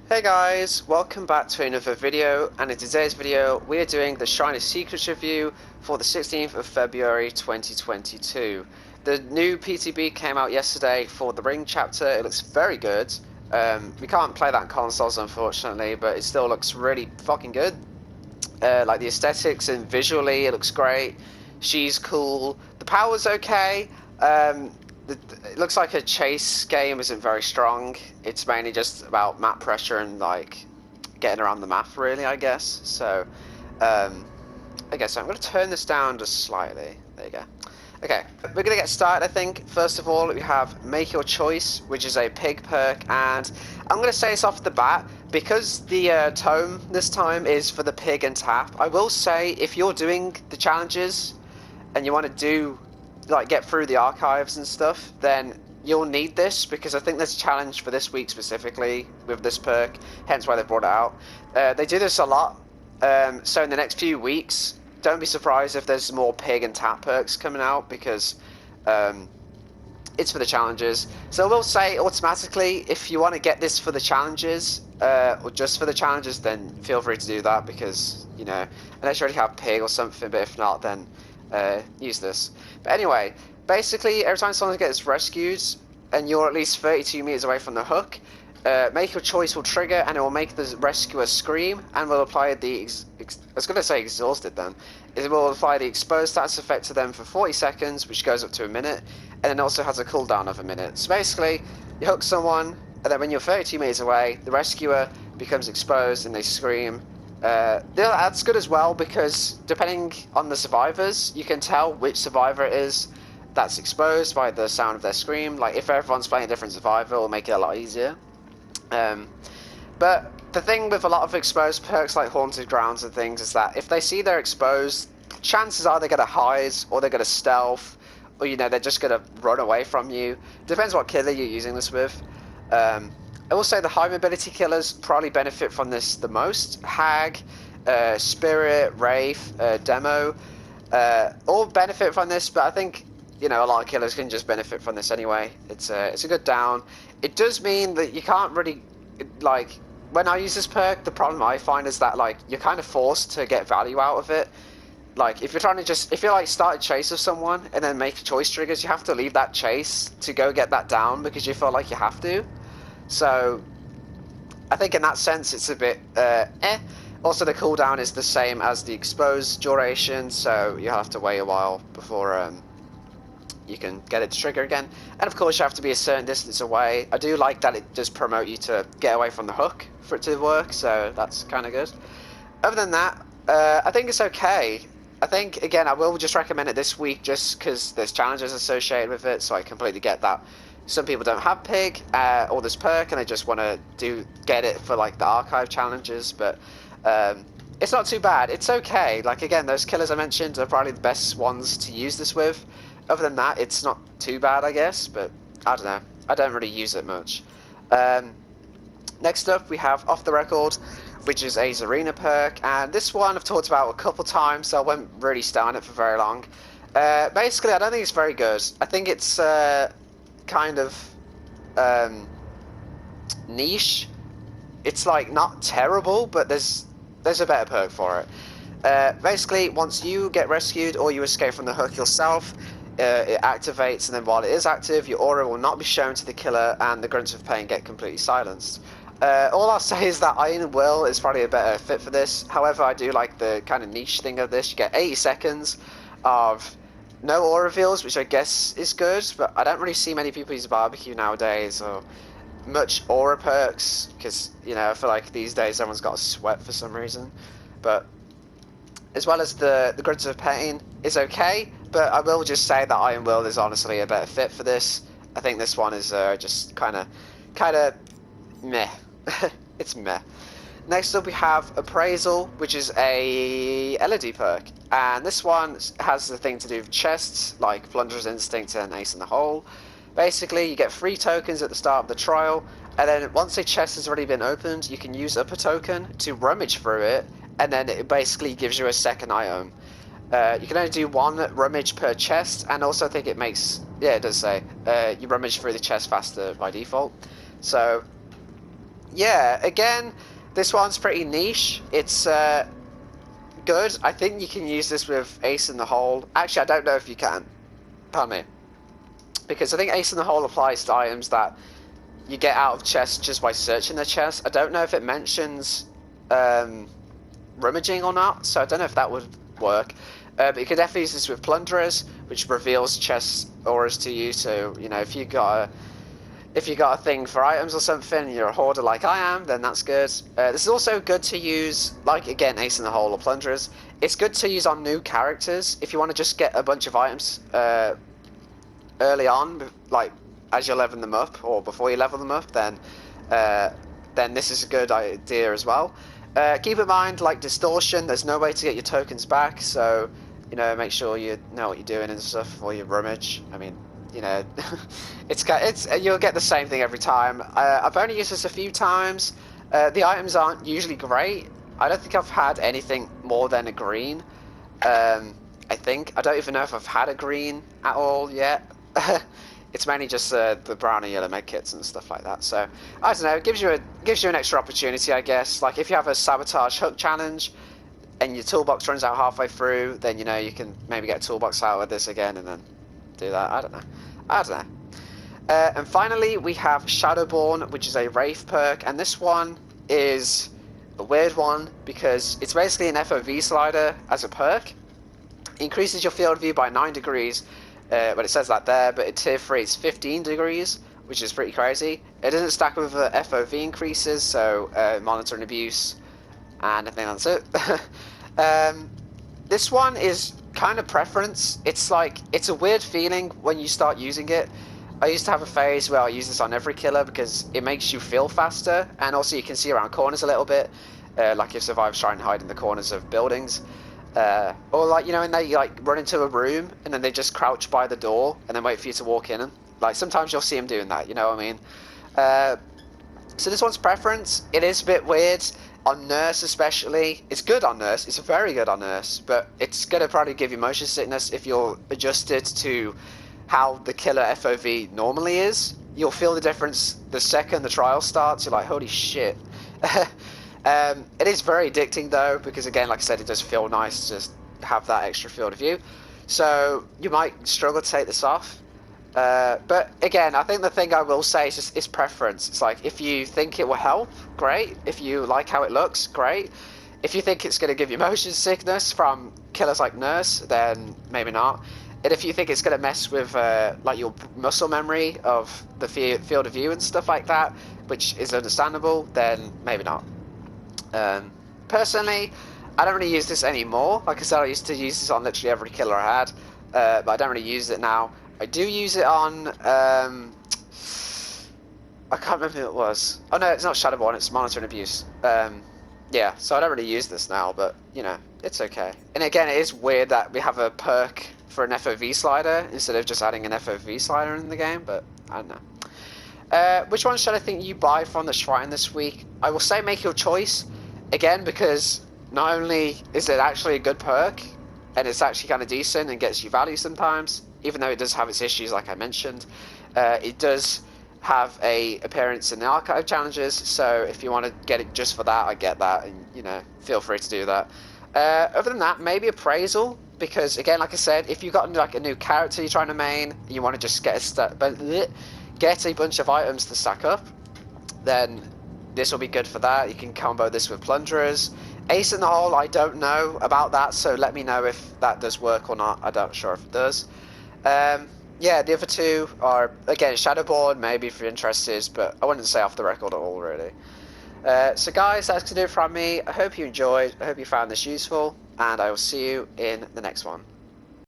Hey guys, welcome back to another video, and in today's video we are doing the Shiny Secrets review for the 16th of February 2022. The new PTB came out yesterday for the Ring chapter. It looks very good. We can't play that in consoles unfortunately, but it still looks really fucking good. Like the aesthetics and visually it looks great. She's cool. The power's okay. It looks like a chase game isn't very strong. It's mainly just about map pressure and like getting around the map, really, I guess. So, I guess I'm going to turn this down just slightly. There you go. Okay, we're going to get started, I think. First of all, we have Make Your Choice, which is a pig perk, and I'm going to say this off the bat, because the tome this time is for the pig and tap, I will say if you're doing the challenges and you want to do like get through the archives and stuff, then you'll need this, because I think there's a challenge for this week specifically with this perk, hence why they brought it out. They do this a lot, so in the next few weeks, don't be surprised if there's more pig and tap perks coming out, because it's for the challenges. So I will say automatically, if you want to get this for the challenges, or just for the challenges, then feel free to do that, because, you know, unless you already have pig or something, but if not, then use this. But anyway, basically every time someone gets rescued and you're at least 32 meters away from the hook, Make Your Choice will trigger and it will make the rescuer scream and will apply the I was going to say exhausted then. It will apply the exposed status effect to them for 40 seconds, which goes up to a minute, and then also has a cooldown of a minute. So basically, you hook someone, and then when you're 32 meters away, the rescuer becomes exposed and they scream. That's good as well, because depending on the survivors, you can tell which survivor it is that's exposed by the sound of their scream. Like if everyone's playing a different survivor, it'll make it a lot easier. But the thing with a lot of exposed perks like Haunted Grounds and things is that if they see they're exposed, chances are they're going to hide, or they're going to stealth, or, you know, they're just going to run away from you. Depends what killer you're using this with. I will say the high mobility killers probably benefit from this the most. Hag, Spirit, Wraith, Demo, all benefit from this, but I think, you know, a lot of killers can just benefit from this anyway. It's a good down. It does mean that you can't really, like, when I use this perk, the problem I find is that, like, you're kind of forced to get value out of it. Like, if you're trying to just, if you like start a chase of someone and then make choice triggers, you have to leave that chase to go get that down because you feel like you have to. So, I think in that sense it's a bit eh. Also, the cooldown is the same as the exposed duration, so you have to wait a while before you can get it to trigger again. And of course, you have to be a certain distance away. I do like that it does promote you to get away from the hook for it to work, so that's kind of good. Other than that, I think it's okay. I think, again, I will just recommend it this week just because there's challenges associated with it, so I completely get that. Some people don't have pig or this perk and they just want to get it for like the archive challenges, but it's not too bad. It's okay. Like, again, those killers I mentioned are probably the best ones to use this with. Other than that, it's not too bad, I guess, but I don't know. I don't really use it much. Next up, we have Off the Record, which is a Zarina perk, and this one I've talked about a couple times, so I won't really stay on it for very long. Basically, I don't think it's very good. I think it's kind of niche. It's like not terrible, but there's a better perk for it. Basically, once you get rescued or you escape from the hook yourself, it activates, and then while it is active, your aura will not be shown to the killer, and the grunts of pain get completely silenced. All I'll say is that Iron Will is probably a better fit for this. However, I do like the kind of niche thing of this. You get 80 seconds of no aura reveals, which I guess is good, but I don't really see many people use barbecue nowadays, or much aura perks, because, you know, I feel like these days everyone's got a sweat for some reason. But as well as the grunts of pain is okay, but I will just say that Iron Will is honestly a better fit for this. I think this one is just kind of meh. It's meh. Next up we have Appraisal, which is a LED perk, and this one has the thing to do with chests, like Plunderer's Instinct and Ace in the Hole. Basically, you get 3 tokens at the start of the trial, and then once a chest has already been opened, you can use up a token to rummage through it, and then it basically gives you a second item. You can only do 1 rummage per chest, and also I think it makes, yeah, it does say, you rummage through the chest faster by default. So yeah, again, this one's pretty niche. It's good. I think you can use this with Ace in the Hole. Actually, I don't know if you can. Pardon me. Because I think Ace in the Hole applies to items that you get out of chests just by searching the chest. I don't know if it mentions rummaging or not, so I don't know if that would work. But you could definitely use this with Plunderers, which reveals chest auras to you. So, you know, if you got a thing for items or something, you're a hoarder like I am, then that's good. This is also good to use, like, again, Ace in the Hole or Plunderers. It's good to use on new characters. If you want to just get a bunch of items early on, like, as you're leveling them up, or before you level them up, then this is a good idea as well. Keep in mind, like, Distortion, there's no way to get your tokens back, so, you know, make sure you know what you're doing and stuff before you rummage. I mean, you know, you'll get the same thing every time. I've only used this a few times. The items aren't usually great. I don't think I've had anything more than a green. I don't even know if I've had a green at all yet. It's mainly just the brown and yellow med kits and stuff like that. So I don't know. It gives you an extra opportunity, I guess. Like if you have a sabotage hook challenge and your toolbox runs out halfway through, then you know you can maybe get a toolbox out with this again and then do that. I don't know. And finally, we have Shadowbourne, which is a Wraith perk, and this one is a weird one because it's basically an FOV slider as a perk. It increases your field of view by 9 degrees. But it says that there, but at tier 3 it's 15 degrees, which is pretty crazy. It doesn't stack with FOV increases, so monitor and abuse, and I think that's it. This one is kind of preference. It's like, it's a weird feeling when you start using it. I used to have a phase where I use this on every killer because it makes you feel faster, and also you can see around corners a little bit, like if survivors try and hide in the corners of buildings. Or like, you know, when they like run into a room and then they just crouch by the door and then wait for you to walk in, and like sometimes you'll see them doing that, you know what I mean? So this one's preference. It is a bit weird on Nurse especially. It's good on Nurse, it's very good on Nurse, but it's gonna probably give you motion sickness if you're adjusted to how the killer FOV normally is. You'll feel the difference the second the trial starts. You're like, holy shit. It is very addicting though, because again, like I said, it does feel nice to just have that extra field of view. So you might struggle to take this off. But again, I think the thing I will say is just it's preference. It's like, if you think it will help, great. If you like how it looks, great. If you think it's going to give you motion sickness from killers like Nurse, then maybe not. And if you think it's going to mess with like your muscle memory of the field of view and stuff like that, which is understandable, then maybe not. Personally, I don't really use this anymore. Like I said, I used to use this on literally every killer I had, but I don't really use it now. I do use it on, I can't remember who it was. Oh no, it's not Shadowbourne, it's Monitor and Abuse. Yeah, so I don't really use this now, but, you know, it's okay. And again, it is weird that we have a perk for an FOV slider instead of just adding an FOV slider in the game, but I don't know. Which one should I think you buy from the Shrine this week? I will say make your choice, again, because not only is it actually a good perk, and it's actually kind of decent and gets you value sometimes, even though it does have its issues like I mentioned, it does have a appearance in the archive challenges, so if you want to get it just for that, I get that, and you know, feel free to do that. Other than that, maybe Appraisal, because again, like I said, if you've got like a new character you're trying to main, and you want to just get a bunch of items to stack up, then this will be good for that. You can combo this with Plunderers. Ace in the Hole, I don't know about that, so let me know if that does work or not. I'm not sure if it does. Yeah, the other two are, again, Shadowbourne, maybe if you're interested, but I wouldn't say off the record at all, really. So guys, that's going to do it from me. I hope you enjoyed, I hope you found this useful, and I will see you in the next one.